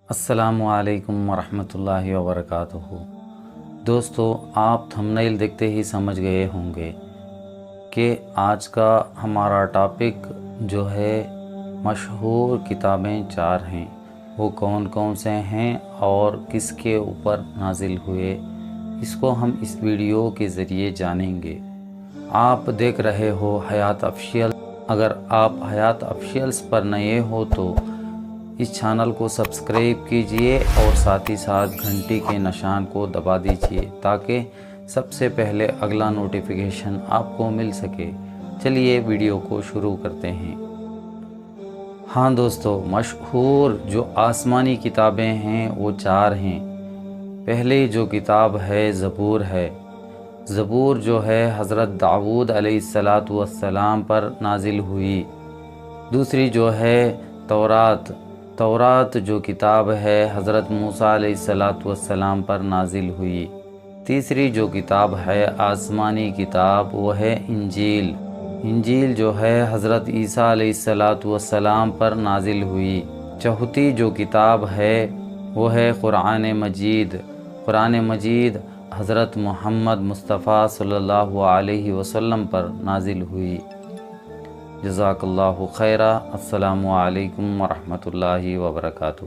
السلام علیکم ورحمۃ اللہ وبرکاتہ۔ دوستو، آپ تھمبنیل دیکھتے ہی سمجھ گئے ہوں گے کہ آج کا ہمارا ٹاپک جو ہے مشہور کتابیں 4 ہیں، وہ کون کون سے ہیں اور کس کے اوپر نازل ہوئے، اس کو ہم اس ویڈیو کے ذریعے جانیں گے۔ آپ دیکھ رہے ہو حیات آفیشیل۔ اگر آپ حیات آفیشیلز پر نئے ہو تو اس چینل کو سبسکرائب کیجئے اور ساتھ ہی ساتھ گھنٹی کے نشان کو دبا دیجئے تاکہ سب سے پہلے اگلا نوٹیفیکیشن آپ کو مل سکے۔ چلیے ویڈیو کو شروع کرتے ہیں۔ ہاں دوستو، مشہور جو آسمانی کتابیں ہیں وہ 4 ہیں۔ پہلی جو کتاب ہے زبور ہے۔ زبور جو ہے حضرت داؤد علیہ السلام پر نازل ہوئی۔ دوسری جو ہے تورات جو کتاب ہے حضرت موسیٰ علیہ السلام پر نازل ہوئی۔ تیسری جو کتاب ہے آسمانی کتاب وہ ہے انجیل جو ہے حضرت عیسیٰ علیہ السلام پر نازل ہوئی۔ چوتھی جو کتاب ہے وہ ہے قرآن مجید حضرت محمد مصطفیٰ صلی اللہ علیہ وسلم پر نازل ہوئی۔ جزاک اللہ خیرہ۔ السلام علیکم ورحمۃ اللہ وبرکاتہ۔